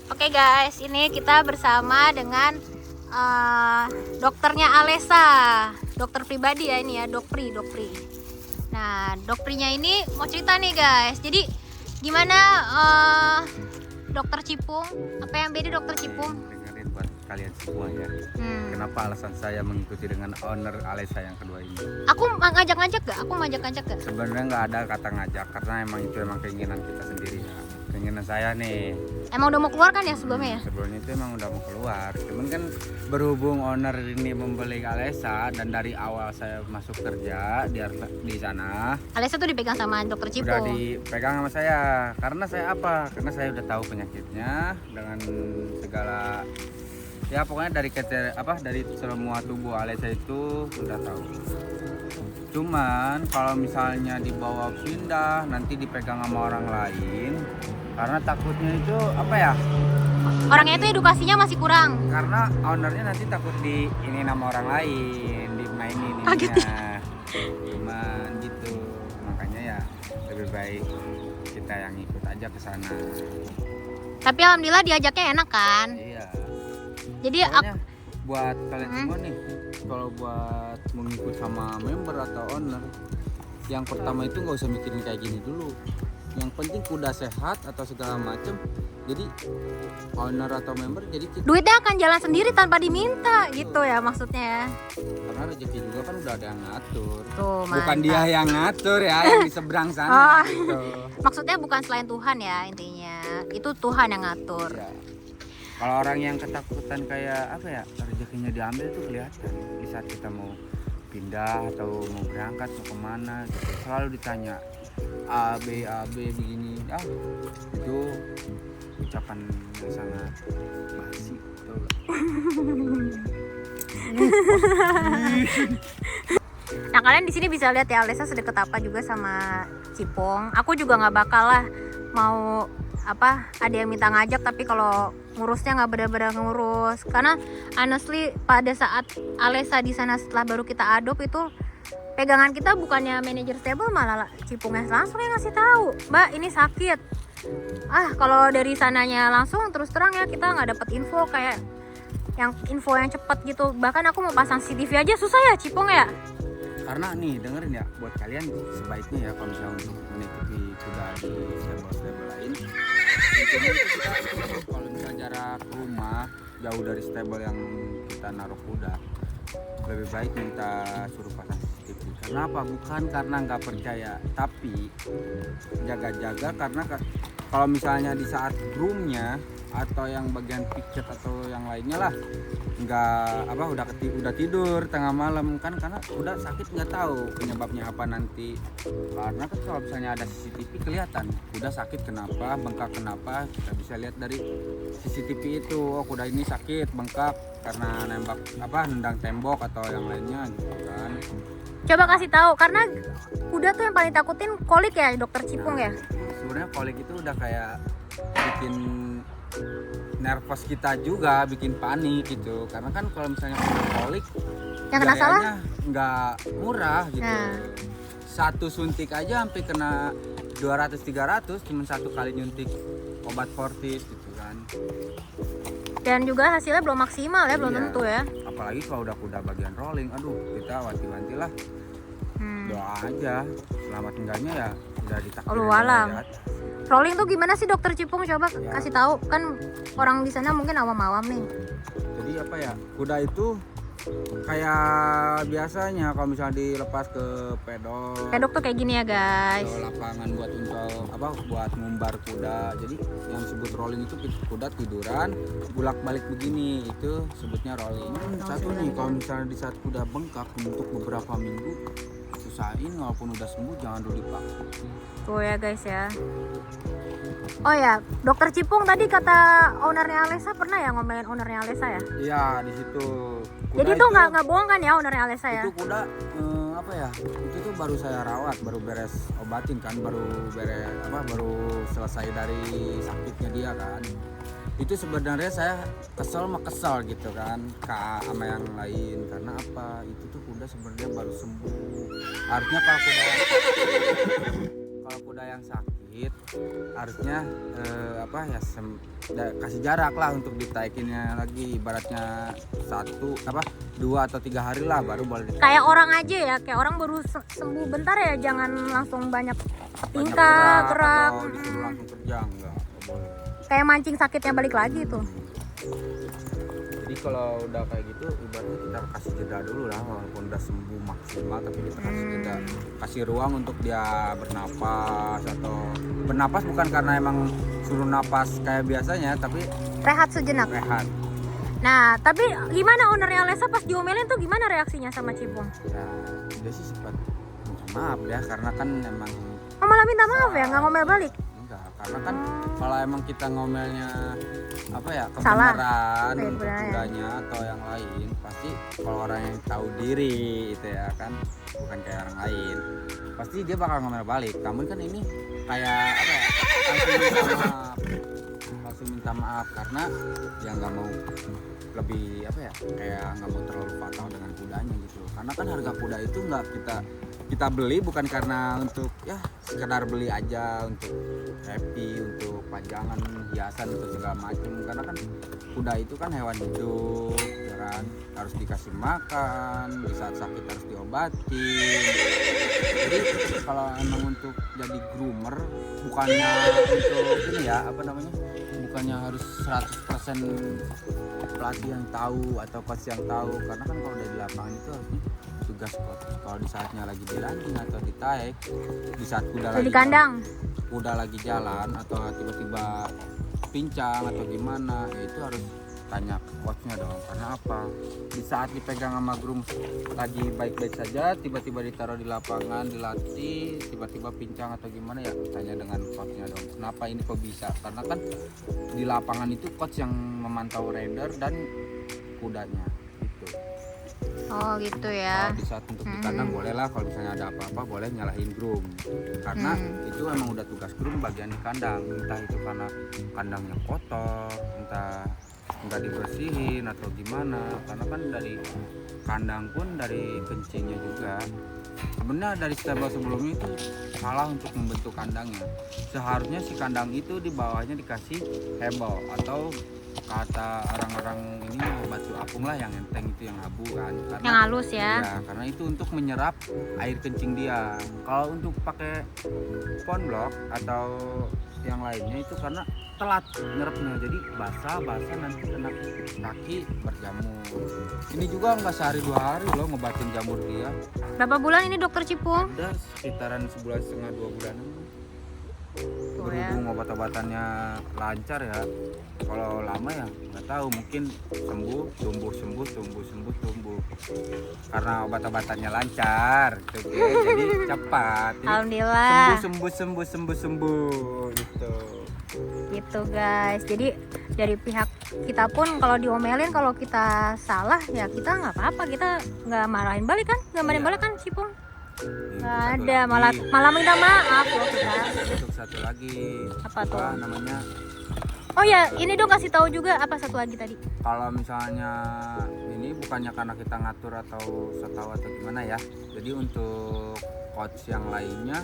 Oke guys, ini kita bersama dengan dokternya Alesa, dokter pribadi ya ini ya, Dokpri. Nah, Dokprinya ini mau cerita nih guys. Jadi gimana dokter Cipung? Apa yang beda dokter Cipung? Dengerin buat kalian semua ya. Kenapa alasan saya mengikuti dengan owner Alesa yang kedua ini? Aku ngajak-ngajak gak? Sebenarnya nggak ada kata ngajak karena emang keinginan kita sendiri ya. Keinginan saya nih. Emang udah mau keluar kan ya sebelumnya ya? Sebelumnya itu emang udah mau keluar. Cuman kan berhubung owner ini membeli Alesa dan dari awal saya masuk kerja di sana. Alesa tuh dipegang sama dokter Udah Cipung. dipegang sama saya. Karena saya apa? Karena saya udah tahu penyakitnya dengan segala ya pokoknya dari semua tubuh Alesa itu udah tahu. Cuman kalau misalnya dibawa pindah nanti dipegang sama orang lain karena takutnya itu apa ya? Orangnya itu edukasinya masih kurang. Karena ownernya nanti takut ini nama orang lain, dimainin Gitu. ininya. Cuman gitu. Makanya ya lebih baik kita yang ikut aja ke sana. Tapi alhamdulillah diajaknya enak kan. Iya. Jadi Pokoknya buat kalian semua nih, kalau buat mengikut sama member atau owner, yang pertama itu nggak usah mikirin kayak gini dulu. Yang penting kuda sehat atau segala macem. Jadi owner atau member jadi kita, duitnya akan jalan sendiri tanpa diminta gitu ya maksudnya ya. karena rezeki juga kan udah ada yang ngatur. Tuh, Bukan mantap. dia yang ngatur ya, yang di seberang sana Oh. gitu. Maksudnya bukan selain Tuhan ya intinya. Itu Tuhan yang ngatur. Ya. Kalau orang yang ketakutan kayak apa ya, rezekinya diambil tuh kelihatan di saat kita mau pindah atau mau berangkat mau kemana gitu. Selalu ditanya A B begini, itu ucapan yang sangat basi, tau gak? Nah kalian di sini bisa lihat ya Alesa sedekat apa juga sama Cipong. Aku juga nggak bakal lah mau ada yang minta ngajak tapi kalau ngurusnya nggak benar-benar ngurus karena honestly pada saat Alesa di sana setelah baru kita adopt itu pegangan kita bukannya manajer stable malah Cipungnya langsung yang ngasih tahu, Mbak ini sakit. Kalau dari sananya langsung terus terang ya kita nggak dapat info kayak info yang cepat gitu. Bahkan aku mau pasang CCTV aja susah ya Cipong ya. Karena nih dengerin ya, buat kalian sebaiknya ya kalau misalnya untuk menitipi kuda di stable lain, intinya itu kita kalau misalnya jarak rumah jauh dari stable yang kita naruh kuda, lebih baik minta suruh pasang CCTV. Karena apa? Bukan karena nggak percaya, tapi jaga-jaga karena kalau misalnya di saat groomnya atau yang bagian piket atau yang lainnya lah udah tidur tengah malam kan, karena udah sakit nggak tahu penyebabnya apa nanti. Karena kan kalau misalnya ada CCTV kelihatan kuda sakit kenapa, bengkak kenapa, kita bisa lihat dari CCTV itu. Kuda ini sakit bengkak karena nendang tembok atau yang lainnya gitu kan. Coba kasih tahu karena kuda tuh yang paling takutin kolik ya dokter Cipung ya. Sebenarnya kolik itu udah kayak bikin nervous kita juga, bikin panik gitu. Karena kan kalau misalnya kena kolik Yang kena salah nggak murah gitu. Nah. Satu suntik aja sampai kena 200-300 cuma satu kali nyuntik obat fortis gitu kan. Dan juga hasilnya belum maksimal ya, belum Iya. tentu ya. Apalagi kalau udah kuda bagian rolling, aduh kita wanti-wantilah. Doa aja, selamat enggaknya ya udah ditakdirin. Allahu alam. dari atas. Rolling tuh gimana sih dokter Cipung? Coba Ya. kasih tahu kan orang di sana mungkin awam-awam nih. Jadi apa ya, kuda itu kayak biasanya kalau misalnya dilepas ke pedok, Pedok tuh kayak gini ya guys. atau lapangan buat ngumbar kuda. Jadi yang disebut rolling itu kuda tiduran bulak balik begini, itu sebutnya rolling. Satu nih, kalau misalnya di saat kuda bengkak untuk beberapa minggu, usahain walaupun udah sembuh jangan dulu dipaksa. Tuh ya guys ya. Oh ya, dokter Cipung tadi kata ownernya Alesa pernah ya ngomelin ownernya Alesa ya? Iya, di situ. Kuda Jadi tuh nggak bohong kan ya ownernya Alesa ya? Itu kuda itu tuh baru saya rawat, baru beres obatin kan, baru selesai dari sakitnya dia kan. Itu sebenarnya saya kesel gitu kan sama yang lain, karena apa, itu tuh kuda sebenarnya baru sembuh. Harusnya kalau kuda yang sakit sakit harusnya kasih jarak lah untuk ditaikinnya lagi, ibaratnya 2 atau 3 hari lah baru boleh ditaikin. Kayak orang aja ya, kayak orang baru sembuh bentar ya, jangan langsung banyak tingkah gerak. Atau disuruh langsung kerja enggak boleh. Kayak mancing sakitnya balik lagi tuh. Jadi kalau udah kayak gitu ibaratnya kita kasih jeda dulu lah, walaupun udah sembuh maksimal tapi kita kasih jeda, kasih ruang untuk dia bernapas, atau bernapas bukan karena emang suruh napas kayak biasanya, tapi Rehat sejenak. rehat. Nah, tapi gimana ownernya Lesa pas diomelin tuh gimana reaksinya sama Cipung? Ya dia sih sempat minta maaf ya, karena kan emang Oh, malah minta maaf ya, nggak ngomel balik? enggak, karena kan kalau emang kita ngomelnya Salah. kebenaran Iya, untuk benar, ya. kudanya atau yang lain, pasti kalau orang yang tahu diri itu ya kan, bukan kayak orang lain, pasti dia bakal ngomel balik. Namun kan ini kayak langsung minta maaf karena dia nggak mau lebih kayak nggak mau terlalu fatal dengan kudanya gitu. Karena kan harga kuda itu nggak kita beli bukan karena untuk sekedar beli aja untuk happy, untuk pajangan, hiasan atau segala macam. Karena kan kuda itu kan hewan hidup, ya kan, harus dikasih makan, di saat sakit harus diobatin. Jadi kalau emang untuk jadi groomer bukannya untuk bukannya harus 100% pelatih yang tahu atau coach yang tahu, karena kan kalau udah di lapangan itu harusnya tugas coach. Kalau di saatnya lagi di landing atau di taek, di saat Di kandang. kuda lagi jalan atau tiba-tiba pincang atau gimana, ya itu harus tanya ke coachnya dong. Karena apa? Di saat dipegang sama groom lagi baik-baik saja, tiba-tiba ditaruh di lapangan, dilatih, tiba-tiba pincang atau gimana, ya tanya dengan coachnya dong. Kenapa ini kok bisa? Karena kan di lapangan itu coach yang memantau rider dan kudanya gitu. Oh gitu ya. Kalau di saat untuk di kandang bolehlah, kalau misalnya ada apa-apa boleh nyalahin groom, karena itu emang udah tugas groom bagian di kandang. Entah itu karena kandangnya kotor, entah nggak dibersihin atau gimana, karena kan dari kandang pun dari kencingnya juga. Sebenarnya dari stable sebelumnya itu salah untuk membentuk kandangnya. Seharusnya si kandang itu di bawahnya dikasih hebel, atau kata orang-orang ini batu apung lah, yang enteng itu, yang abu kan, karena Yang halus ya. karena itu untuk menyerap air kencing dia. Kalau untuk pakai pond block atau yang lainnya itu karena telat nyerapnya, jadi basah nanti kena kaki berjamur. Ini juga nggak sehari 2 hari loh ngobatin jamur dia. Berapa bulan ini dokter Cipung? Udah sekitaran 1,5 2 bulanan. Tuh ya. Berhubung obat-obatannya lancar ya. Kalau lama ya nggak tahu, mungkin tumbuh. Karena obat-obatannya lancar gitu, jadi cepat. Jadi Alhamdulillah. sembuh gitu. Gitu guys. Jadi dari pihak kita pun kalau diomelin, kalau kita salah ya kita nggak apa-apa, kita nggak marahin balik kan, nggak marahin balik kan Cipung? Nggak ada, malah minta maaf loh kita. Untuk satu lagi, Apa tuh? namanya, Oh ya, ini dong kasih tahu juga apa satu lagi tadi. kalau misalnya ini bukannya karena kita ngatur atau setahu atau gimana ya, jadi untuk coach yang lainnya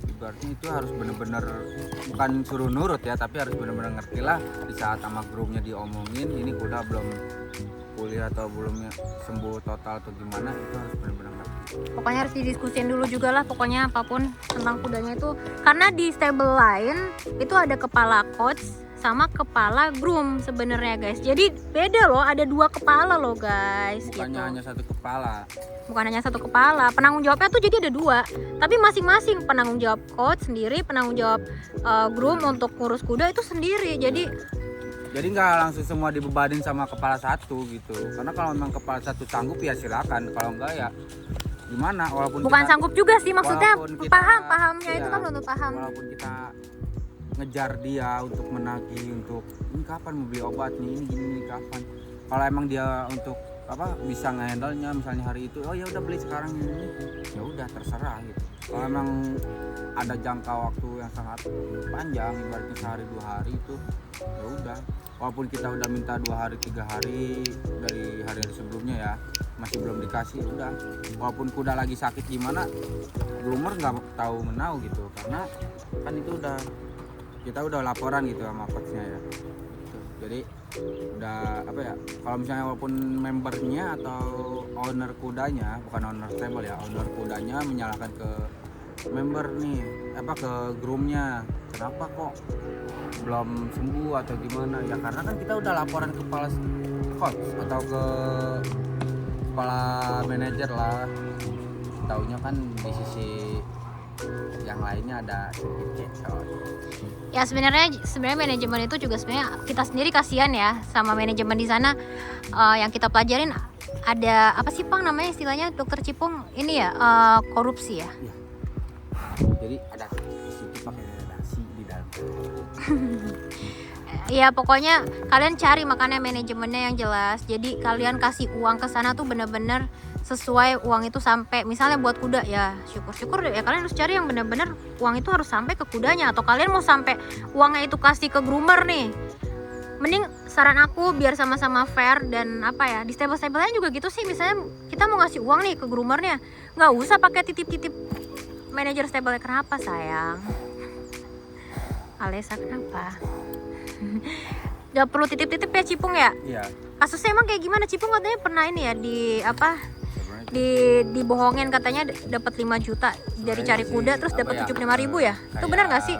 ibaratnya itu harus bener-bener, bukan suruh nurut ya, tapi harus bener-bener ngerti lah di saat sama groomnya diomongin ini kuda belum pulih atau belum sembuh total atau gimana, itu harus bener-bener ngerti. Pokoknya harus didiskusin dulu juga lah, pokoknya apapun tentang kudanya itu. Karena di stable lain itu ada kepala coach sama kepala groom sebenarnya guys. Jadi beda loh, ada 2 kepala loh guys. Bukannya gitu. hanya satu kepala. Bukan hanya satu kepala, penanggung jawabnya tuh jadi ada 2. Tapi masing-masing penanggung jawab coach sendiri, penanggung jawab groom untuk ngurus kuda itu sendiri. Jadi nggak langsung semua dibebanin sama kepala satu gitu. Karena kalau memang kepala satu sanggup ya silakan. Kalau enggak ya gimana? Walaupun bukan kita, sanggup juga sih, maksudnya walaupun kita- pahamnya iya, itu kan untuk paham. Walaupun kita ngejar dia untuk menagih, untuk ini kapan mau beli obat nih, ini gini kapan. Kalau emang dia untuk bisa ngehandle-nya misalnya hari itu, oh ya udah beli sekarang ini, ya udah terserah gitu. Kalau emang ada jangka waktu yang sangat panjang, ibaratnya sehari 2 hari itu, ya udah walaupun kita udah minta 2 hari 3 hari dari hari-hari sebelumnya ya, masih belum dikasih. Udah, walaupun kuda lagi sakit gimana, groomer nggak tahu menau gitu, karena kan itu kita udah laporan gitu sama coachnya ya gitu. Jadi udah apa ya, kalau misalnya walaupun membernya atau owner kudanya, bukan owner stable ya, owner kudanya menyalahkan ke member nih, ke groomnya, kenapa kok belum sembuh atau gimana ya, karena kan kita udah laporan ke kepala coach atau ke kepala manajer lah. Taunya kan di sisi yang lainnya ada sedikit Ya sebenarnya manajemen itu juga sebenarnya kita sendiri kasihan ya sama manajemen di sana. Yang kita pelajarin ada apa sih Pang namanya istilahnya dokter Cipung ini ya, korupsi ya. Iya. Jadi ada di situ pakai nasi di dalam. Ya pokoknya kalian cari makanya manajemennya yang jelas. Jadi kalian kasih uang ke sana tuh bener-bener sesuai uang itu sampai, misalnya buat kuda ya syukur-syukur ya kalian harus cari yang bener-bener uang itu harus sampai ke kudanya. Atau kalian mau sampai uangnya itu kasih ke groomer nih, mending saran aku biar sama-sama fair. Dan apa ya, di stable-stablenya juga gitu sih, misalnya kita mau ngasih uang nih ke groomernya, nggak usah pakai titip-titip manajer stable. Kenapa sayang? Alesa kenapa? Gak perlu titip-titip ya Cipung ya? Iya. Kasusnya emang kayak gimana? Cipung katanya pernah ini ya dibohongin, katanya dapat 5 juta dari cari kuda terus dapat 75.000 ya? Itu benar nggak sih?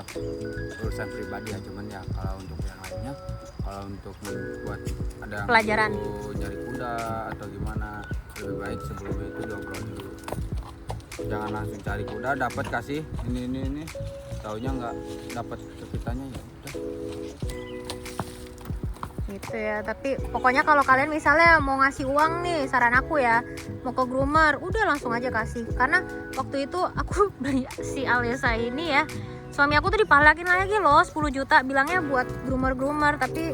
Urusan pribadi ya, cuman ya kalau untuk yang lainnya, kalau untuk buat ada yang Pelajaran. perlu nyari kuda atau gimana, lebih baik sebelumnya itu diobrol dulu. Jangan langsung cari kuda dapat kasih ini, taunya nggak dapat ke kitanya ya udah. Gitu ya. Tapi pokoknya kalau kalian misalnya mau ngasih uang nih, saran aku ya, mau ke groomer udah langsung aja kasih. Karena waktu itu aku beli si Alesa ini ya, suami aku tuh dipalakin lagi loh 10 juta, bilangnya buat groomer, tapi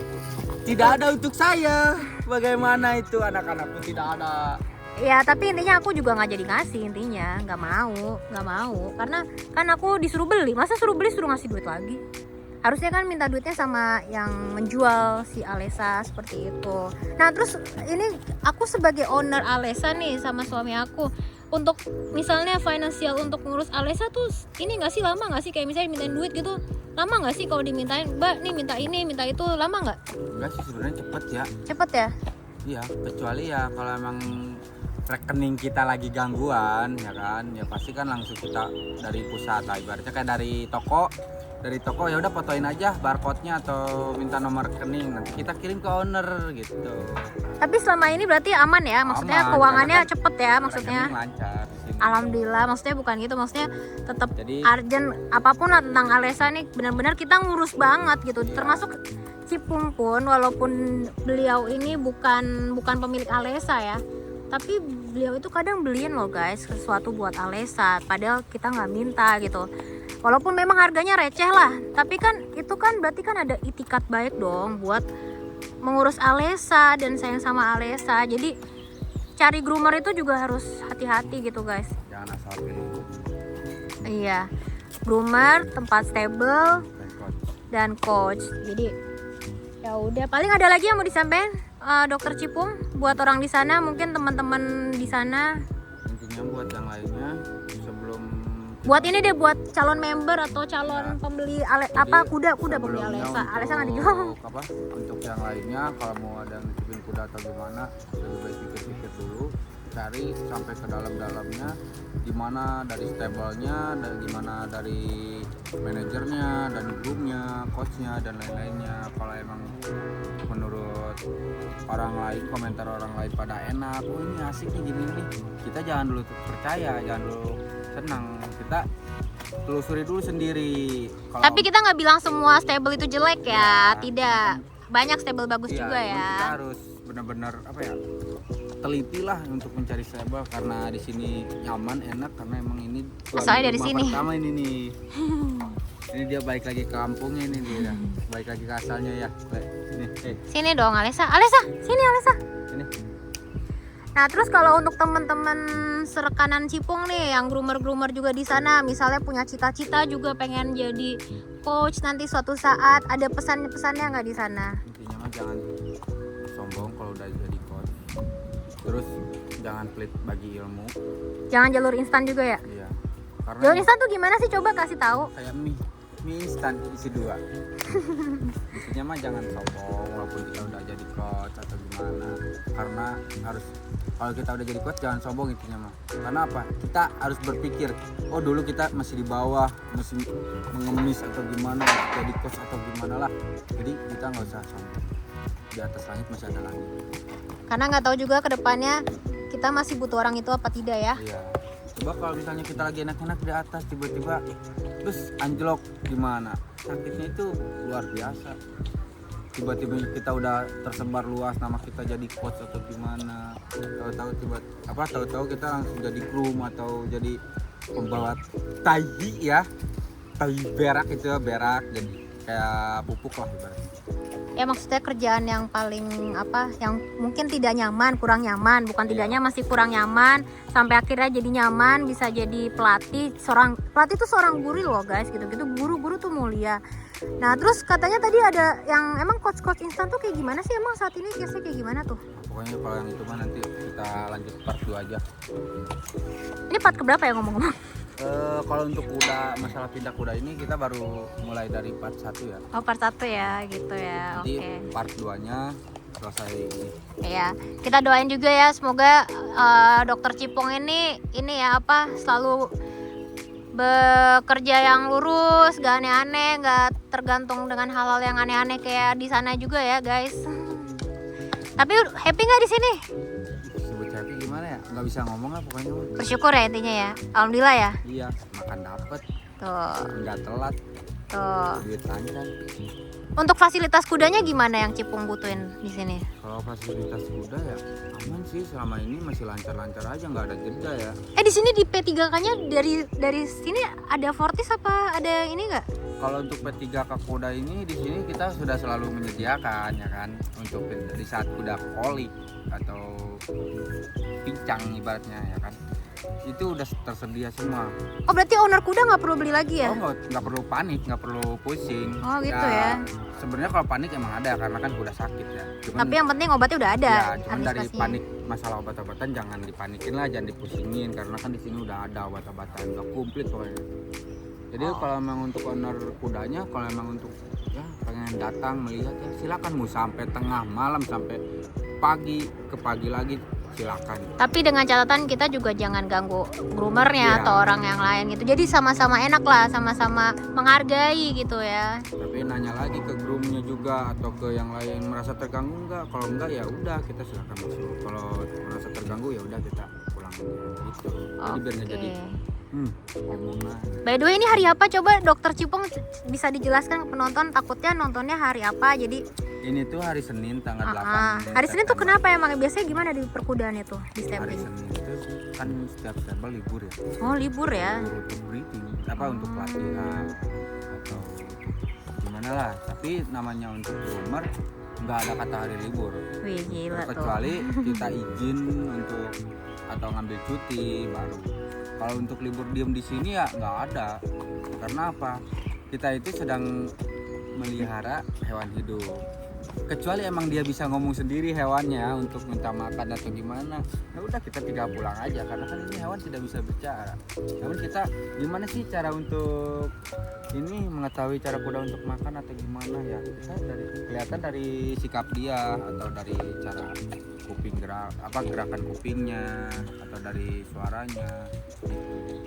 Tidak ada untuk saya. Bagaimana itu, anak-anak pun tidak ada. ya tapi intinya aku juga nggak jadi ngasih, intinya nggak mau karena kan aku disuruh beli, masa suruh ngasih duit lagi. Harusnya kan minta duitnya sama yang menjual si Alesa, seperti itu. Nah terus ini aku sebagai owner Alesa nih sama suami aku, untuk misalnya finansial untuk ngurus Alesa tuh ini nggak sih, lama nggak sih, kayak misalnya mintain duit gitu, lama nggak sih kalau dimintain, Mbak nih minta ini minta itu, lama nggak? Enggak sih, sebenarnya cepet ya. Cepet ya? Iya, kecuali ya kalau emang rekening kita lagi gangguan ya kan, ya pasti kan langsung kita dari pusat lah, ibaratnya kayak dari toko ya udah fotoin aja barcode-nya atau minta nomor rekening, nanti kita kirim ke owner gitu. Tapi selama ini berarti aman ya, maksudnya Aman, keuangannya karena kan cepet ya maksudnya. Rekening lancar di sini. Alhamdulillah, maksudnya bukan gitu, maksudnya tetap Jadi urgent apapun lah tentang Alesa nih, benar-benar kita ngurus banget gitu. Iya. Termasuk Cipung pun, walaupun beliau ini bukan pemilik Alesa ya, tapi beliau itu kadang beliin loh guys sesuatu buat Alesa, padahal kita nggak minta gitu. Walaupun memang harganya receh lah, tapi kan itu kan berarti kan ada itikat baik dong buat mengurus Alesa dan sayang sama Alesa. Jadi cari groomer itu juga harus hati-hati gitu guys. jangan asal pilih Iya, groomer, tempat stable, record. dan coach. Jadi ya udah, paling ada lagi yang mau disampaikan Dokter Cipung buat orang di sana, mungkin teman-teman di sana. Intinya buat yang lainnya, sebelum Buat ini deh, buat calon member atau calon pembeli kuda pembeli sebelumnya Alesa. untuk Alesa nggak dijual. Untuk yang lainnya, kalau mau ada yang nitipin kuda atau gimana, lebih baik pikir-pikir dulu, cari sampai ke dalam-dalamnya, gimana dari stable-nya, dan gimana dari manajernya dan groomnya, coachnya dan lain-lainnya. Kalau emang menurut orang lain, komentar orang lain pada enak, oh ini asik nih gini nih, kita jangan dulu percaya, jangan dulu senang, kita telusuri dulu sendiri. Tapi kita nggak bilang semua stable itu jelek ya, tidak. Banyak stable bagus juga Kita ya. harus benar-benar teliti lah untuk mencari stable, karena di sini nyaman, enak, karena emang ini Asalnya dari rumah sini. pertama ini nih. Ini dia balik lagi ke kampungnya, ini dia balik lagi ke asalnya ya. Ini, Sini dong Alesa, sini Alesa. ini. Nah terus kalau untuk teman-teman serekanan Cipung nih yang groomer juga di sana, misalnya punya cita-cita juga pengen jadi coach nanti suatu saat, ada pesan-pesannya nggak di sana? Intinya jangan sombong kalau udah jadi coach. Terus jangan pelit bagi ilmu. Jangan jalur instan juga ya. Iya. Karena Jalur instan tuh gimana sih, coba kasih tahu. kayak mie instan isi 2. Intinya mah jangan sombong walaupun kita udah jadi coach atau gimana. Karena harus, kalau kita udah jadi coach jangan sombong intinya mah. Karena apa? Kita harus berpikir, oh dulu kita masih di bawah, masih mengemis atau gimana, jadi coach atau gimana lah. Jadi kita nggak usah sombong. Di atas langit masih ada langit. Karena nggak tahu juga ke depannya kita masih butuh orang itu apa tidak ya. Iya. Coba kalau misalnya kita lagi enak-enak di atas, tiba-tiba terus anjlok gimana? Sakitnya itu luar biasa. Tiba-tiba kita udah tersebar luas, nama kita jadi coach atau gimana? Tahu-tahu kita langsung jadi groom atau jadi pembawa tai ya. Tai berak itu ya, berak jadi kayak pupuk lah ibaratnya. Ya maksudnya kerjaan yang paling apa, yang mungkin tidak nyaman, kurang nyaman, bukan tidaknya masih kurang nyaman, sampai akhirnya jadi nyaman, bisa jadi pelatih. Pelatih itu seorang guru loh guys, gitu-gitu. Guru tuh mulia. Nah terus katanya tadi ada yang emang coach instan tuh kayak gimana sih, emang saat ini case-nya kayak gimana tuh? Pokoknya kalau yang itu mah nanti kita lanjut part 2 aja. Ini part keberapa ya ngomong-ngomong? Kalau untuk kuda, masalah pindah kuda ini kita baru mulai dari part 1 ya. Oh part 1 ya, gitu ya. Nanti Oke. part 2-nya selesai ini. Iya, kita doain juga ya, semoga dokter Cipong ini ya apa, selalu bekerja yang lurus, gak aneh-aneh, gak tergantung dengan hal-hal yang aneh-aneh kayak di sana juga ya guys. Tapi happy nggak di sini? Sebut happy gimana ya? Nggak bisa ngomong lah pokoknya. Bersyukur ya intinya ya. Alhamdulillah ya. Iya, makan dapet, Tuh, nggak telat, tuh. duit lancar. Untuk fasilitas kudanya gimana yang Cipung butuhin di sini? Kalau fasilitas kuda ya aman sih, selama ini masih lancar-lancar aja, nggak ada jeda ya. Di sini di P3K-nya dari sini ada Fortis apa ada ini nggak? Kalau untuk P3K kuda ini di sini kita sudah selalu menyediakan ya kan, untuk di saat kuda kolik atau pincang ibaratnya ya kan, itu udah tersedia semua. Oh berarti owner kuda nggak perlu beli lagi ya? Oh nggak perlu panik, nggak perlu pusing. Oh gitu ya. Sebenarnya kalau panik emang ada karena kan kuda sakit ya. Tapi yang penting obatnya udah ada. Ya, cuman dari antisipasinya. panik masalah obat-obatan jangan dipanikin lah, jangan dipusingin karena kan di sini udah ada obat-obatan, udah komplit pokoknya. Jadi kalau memang untuk owner kudanya, kalau memang untuk ya pengen datang melihat ya silakan, mau sampai tengah malam sampai pagi ke pagi lagi silakan. Tapi dengan catatan kita juga jangan ganggu groomernya Iya. atau orang yang lain gitu. Jadi sama-sama enak lah, sama-sama menghargai gitu ya. Tapi nanya lagi ke groomnya juga atau ke yang lain, merasa terganggu enggak? Kalau enggak ya udah kita silakan masuk. Kalau merasa terganggu ya udah kita pulang aja gitu. Jadi biar nggak jadi omongan. By the way ini hari apa? Coba dokter Cipong bisa dijelaskan ke penonton, takutnya nontonnya hari apa. Jadi Ini tuh hari Senin tanggal 8. hari Senin tuh kenapa emang? Biasanya gimana di perkudaannya tuh di Hari stempling? Senin itu kan setiap stable libur ya. Oh libur ya. Libur untuk breeding, apa untuk pelatihan atau gimana lah. Tapi namanya untuk groomer nggak ada kata hari libur. Wih gila tuh. Kecuali kita izin untuk atau ngambil cuti baru. Kalau untuk libur diem di sini ya nggak ada. Karena apa? Kita itu sedang melihara hewan hidup. Kecuali emang dia bisa ngomong sendiri hewannya untuk minta makan atau gimana, ya udah kita tinggal pulang aja karena kan ini hewan tidak bisa bicara. Namun kita gimana sih cara untuk ini mengetahui cara kuda untuk makan atau gimana ya, kita kelihatan dari sikap dia atau dari cara kuping gerakan kupingnya atau dari suaranya gitu.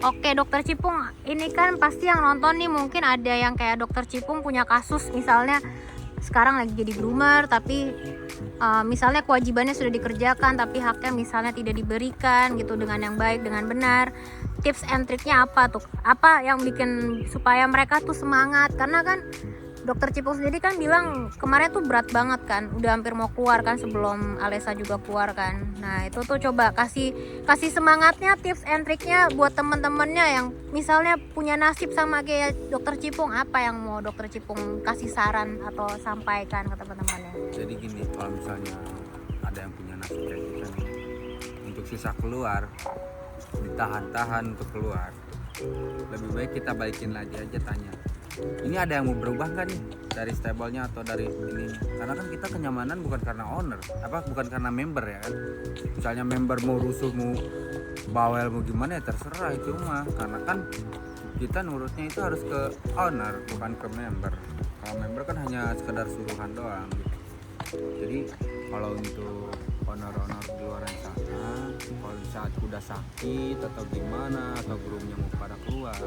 Oke dokter Cipung, ini kan pasti yang nonton nih mungkin ada yang kayak dokter Cipung punya kasus misalnya sekarang lagi jadi groomer tapi misalnya kewajibannya sudah dikerjakan tapi haknya misalnya tidak diberikan gitu dengan yang baik, dengan benar. Tips and triknya apa tuh? Apa yang bikin supaya mereka tuh semangat? Karena kan dokter Cipung sendiri kan bilang kemarin tuh berat banget kan, udah hampir mau keluar kan sebelum Alessa juga keluar kan. Nah itu tuh coba kasih semangatnya, tips and triknya buat temen-temennya yang misalnya punya nasib sama kayak dokter Cipung. Apa yang mau dokter Cipung kasih saran atau sampaikan ke teman-temannya? Jadi gini, kalau misalnya ada yang punya nasib kayak kita nih, untuk susah keluar, ditahan-tahan untuk keluar, lebih baik kita balikin lagi aja tanya, ini ada yang mau berubah nggak nih dari stablenya atau dari ini, karena kan kita kenyamanan bukan karena owner, bukan karena member ya kan. Misalnya member mau rusuh, mau bawel, mau gimana ya terserah itu mah, karena kan kita nurutnya itu harus ke owner bukan ke member. Kalau member kan hanya sekedar suruhan doang gitu. Jadi kalau untuk owner-owner di luar sana, kalau saat kuda sakit atau gimana atau groomnya mau pada keluar,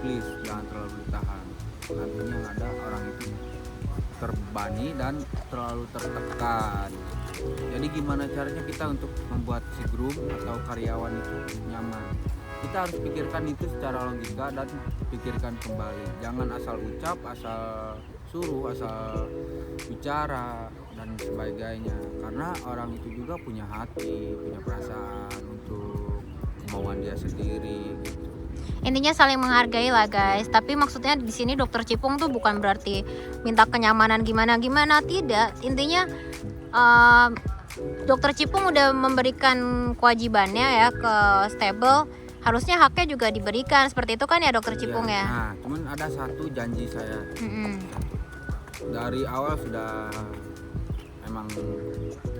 please jangan terlalu ditahan. Nantinya yang ada orang itu terbani dan terlalu tertekan. Jadi gimana caranya kita untuk membuat si groom atau karyawan itu nyaman? Kita harus pikirkan itu secara logika dan pikirkan kembali. Jangan asal ucap, asal suruh, asal bicara dan sebagainya. Karena orang itu juga punya hati, punya perasaan untuk kemauan dia sendiri gitu. Intinya saling menghargai lah guys. Tapi maksudnya di sini dokter Cipung tuh bukan berarti minta kenyamanan gimana-gimana, tidak. Intinya dokter Cipung udah memberikan kewajibannya ya ke stable, harusnya haknya juga diberikan. Seperti itu kan ya dokter Cipung ya. Nah, cuman ada satu janji saya. Dari awal sudah, emang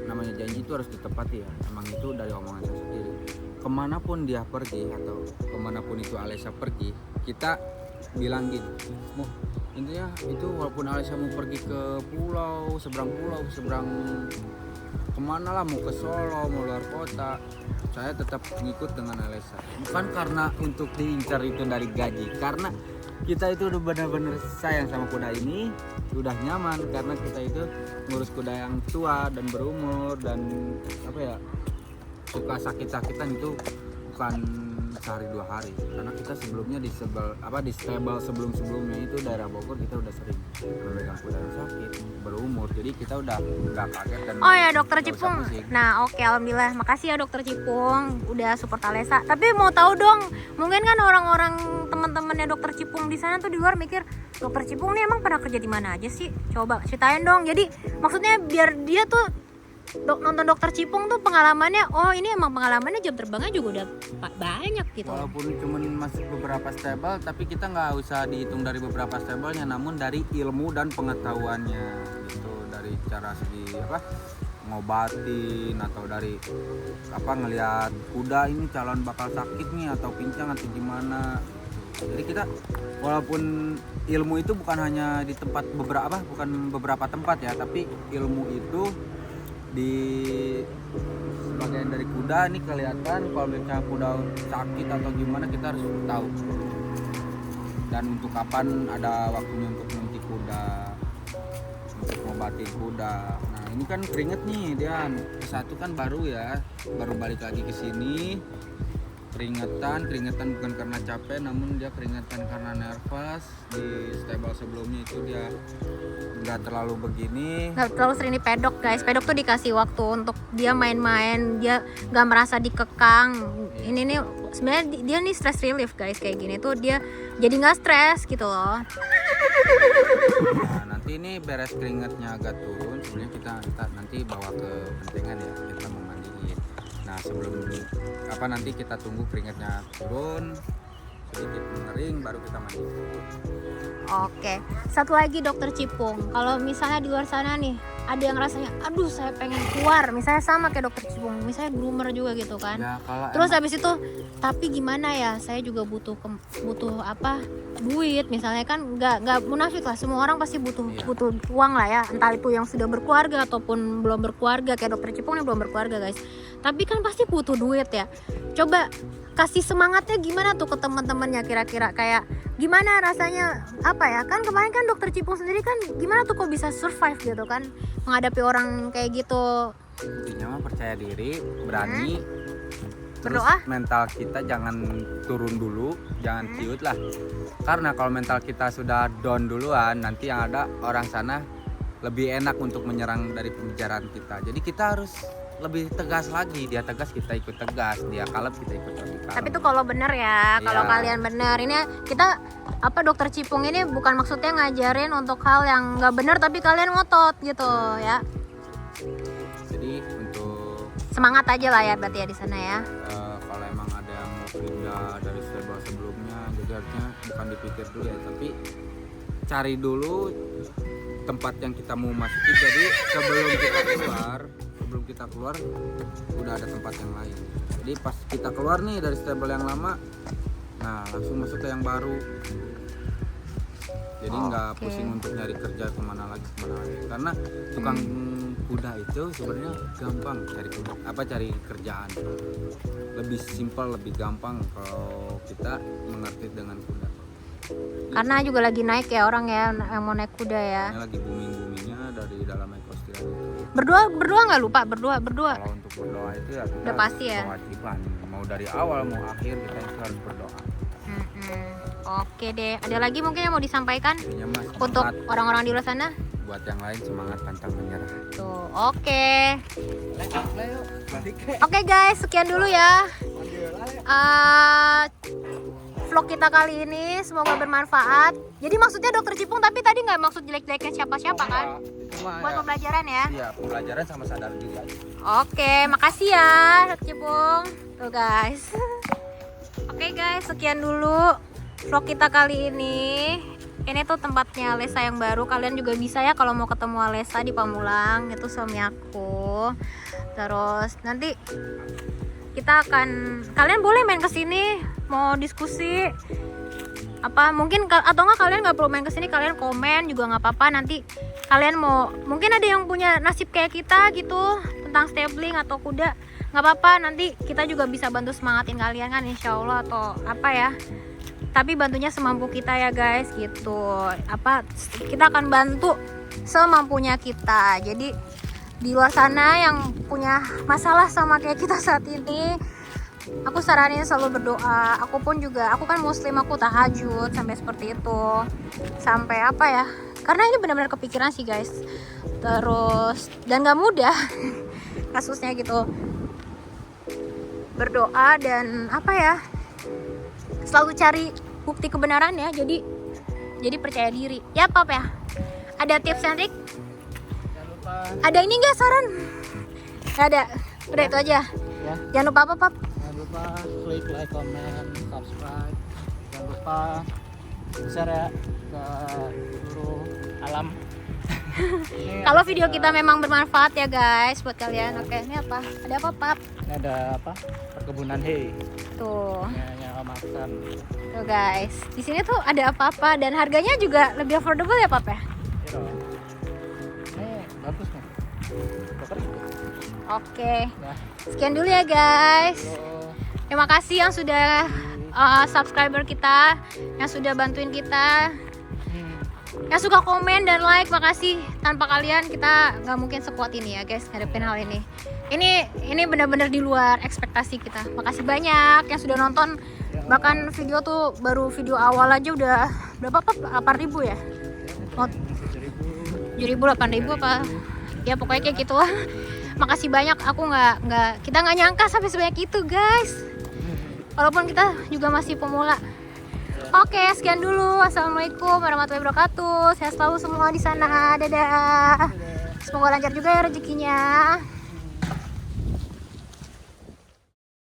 namanya janji itu harus ditepati ya. Emang itu dari omongan saya sendiri. Kemanapun dia pergi atau kemanapun itu Alesha pergi, kita bilang gini, intinya itu walaupun Alesha mau pergi ke pulau, seberang kemana lah, mau ke Solo, mau luar kota, saya tetap ngikut dengan Alesha. Bukan karena untuk diincar itu dari gaji, karena kita itu udah benar-benar sayang sama kuda ini, udah nyaman, karena kita itu ngurus kuda yang tua dan berumur dan suka sakit-sakitan itu bukan sehari dua hari, karena kita sebelumnya di stable sebelumnya itu daerah Bogor kita udah sering memegang kuda yang sakit berumur, jadi kita udah nggak kaget dan oh ya dokter Cipung. Nah oke, alhamdulillah, makasih ya dokter Cipung udah support Alesha. Tapi mau tahu dong, mungkin kan orang-orang teman-temannya dokter Cipung di sana tuh di luar mikir, dokter Cipung nih emang pernah kerja di mana aja sih? Coba ceritain dong. Jadi maksudnya biar dia tuh nonton dokter Cipung tuh pengalamannya, oh ini emang pengalamannya jam terbangnya juga udah banyak gitu. Walaupun cuma masuk beberapa stable, tapi kita nggak usah dihitung dari beberapa stablenya, namun dari ilmu dan pengetahuannya gitu, dari cara segi ngobatin atau dari ngelihat kuda ini calon bakal sakit nih atau pincang atau gimana. Jadi kita walaupun ilmu itu bukan hanya di tempat beberapa tempat ya, tapi ilmu itu di sebagian dari kuda ini kelihatan. Kalau misalnya kuda sakit atau gimana kita harus tahu, dan untuk kapan ada waktunya untuk nyuntik kuda, untuk ngobatin kuda. Nah ini kan keringet nih dia, satu kan baru balik lagi ke sini, keringetan bukan karena capek, namun dia keringetan karena nervous. Di stable sebelumnya itu dia nggak terlalu begini, nggak terlalu sering di pedok guys. Pedok tuh dikasih waktu untuk dia main-main, dia nggak merasa dikekang. Ini nih sebenarnya dia nih stress relief guys, kayak gini tuh dia jadi nggak stres gitu loh. Nah nanti ini beres keringetnya agak turun, sebenarnya kita nanti bawa ke pentingan ya, kita mau mandiin. Nah sebelum nanti kita tunggu keringetnya turun sedikit mengering, baru kita mandi. Oke, satu lagi dokter Cipung, kalau misalnya di luar sana nih ada yang rasanya, aduh saya pengen keluar, misalnya sama kayak dokter Cipung, misalnya groomer juga gitu kan. Ya, terus habis itu, tapi gimana ya, saya juga butuh duit, misalnya kan nggak munafik lah, semua orang pasti butuh uang lah ya, entah itu yang sudah berkeluarga ataupun belum berkeluarga, kayak dokter Cipung yang belum berkeluarga guys. Tapi kan pasti butuh duit ya. Coba kasih semangatnya gimana tuh ke teman-temannya, kira-kira kayak gimana rasanya kan kemarin kan dokter Cipung sendiri kan gimana tuh kok bisa survive gitu kan menghadapi orang kayak gitu. Intinya mah percaya diri, berani, terus berdoa, mental kita jangan turun dulu, jangan ciut lah, karena kalau mental kita sudah down duluan, nanti yang ada orang sana lebih enak untuk menyerang dari pembicaraan kita. Jadi kita harus lebih tegas lagi, dia tegas kita ikut tegas, dia kalem kita ikut lebih kalem. Tapi tuh kalau bener ya, kalau kalian bener, ini kita dokter Cipung ini bukan maksudnya ngajarin untuk hal yang nggak bener, tapi kalian ngotot gitu ya. Jadi untuk semangat aja lah ya berarti ya di sana ya. Kalau emang ada yang mau pindah dari stable sebelumnya, jadi harusnya bukan dipikir dulu ya, tapi cari dulu tempat yang kita mau masuki. Jadi sebelum kita keluar udah ada tempat yang lain. Jadi pas kita keluar nih dari stable yang lama, nah langsung masuk ke yang baru. Jadi nggak pusing untuk nyari kerja kemana lagi. Karena tukang kuda itu sebenarnya gampang cari kerjaan. Lebih simpel, lebih gampang kalau kita mengerti dengan kuda. Karena juga lagi naik ya orang ya yang mau naik kuda ya. Ini lagi boomingnya dari dalam ekosistem itu. Berdoa nggak lupa berdoa. Kalau untuk berdoa itu ya kita Udah pasti ya. kewajiban. Mau dari awal mau akhir kita itu harus berdoa. Oke deh, ada lagi mungkin yang mau disampaikan Intinya mas, untuk semangat. orang-orang di luar sana? Buat yang lain semangat pantang menyerah. Tuh, oke. Oke guys, sekian dulu ya vlog kita kali ini, semoga bermanfaat. Jadi maksudnya dokter Cipung, tapi tadi nggak maksud jelek-jelekin siapa-siapa kan? Buat pembelajaran ya? Iya, pembelajaran sama sadar diri aja. Oke, makasih ya dokter Cipung. Tuh guys. Oke guys, sekian dulu vlog kita kali ini. Ini tuh tempatnya Alessa yang baru. Kalian juga bisa ya kalau mau ketemu Alessa di Pamulang, itu suami aku. Terus nanti kita kalian boleh main kesini, mau diskusi apa mungkin, atau enggak kalian nggak perlu main kesini, kalian komen juga nggak apa-apa. Nanti kalian mau, mungkin ada yang punya nasib kayak kita gitu tentang stabling atau kuda, nggak apa-apa, nanti kita juga bisa bantu semangatin kalian kan, insya Allah, atau apa ya, tapi bantunya semampu kita ya guys gitu. Kita akan bantu semampunya kita. Jadi di luar sana yang punya masalah sama kayak kita saat ini, aku saranin selalu berdoa. Aku kan muslim, aku tahajud sampai seperti itu, sampai apa ya, karena ini benar-benar kepikiran sih guys. Terus dan gak mudah kasusnya gitu, berdoa dan apa ya, selalu cari bukti kebenaran ya. Jadi percaya diri ya Pap ya. Ada tips and trik? Ada ini nggak saran? Nggak ada. Udah itu aja ya. Jangan lupa apa Pap? Jangan lupa klik like, comment, subscribe. Jangan lupa share ya ke seluruh alam. Kalau video kita memang bermanfaat ya guys buat kalian. Oke, ini apa? Ada apa Pap? Ini ada apa? Perkebunan hay. Tuh. Yang makan. Tuh guys. Di sini tuh ada apa-apa dan harganya juga lebih affordable ya Pap ya? Iya. Ini bagus nih. Dokter. Oke. Ya. Sekian dulu ya guys. Halo. Terima kasih yang sudah subscriber kita, yang sudah bantuin kita, yang suka komen dan like. Makasih, tanpa kalian kita nggak mungkin sekuat ini ya guys ngadepin hal ini. Ini benar-benar di luar ekspektasi kita. Makasih banyak yang sudah nonton. Bahkan video tuh baru video awal aja udah berapa Pak? 8.000 ya? 7.000, 8.000 apa? Ya pokoknya kayak gitu lah. Makasih banyak. Kita nggak nyangka sampai sebanyak itu guys. Walaupun kita juga masih pemula. Oke, sekian dulu. Assalamualaikum warahmatullahi wabarakatuh. Sehat selalu semua di sana. Dadah. Semoga lancar juga ya rezekinya.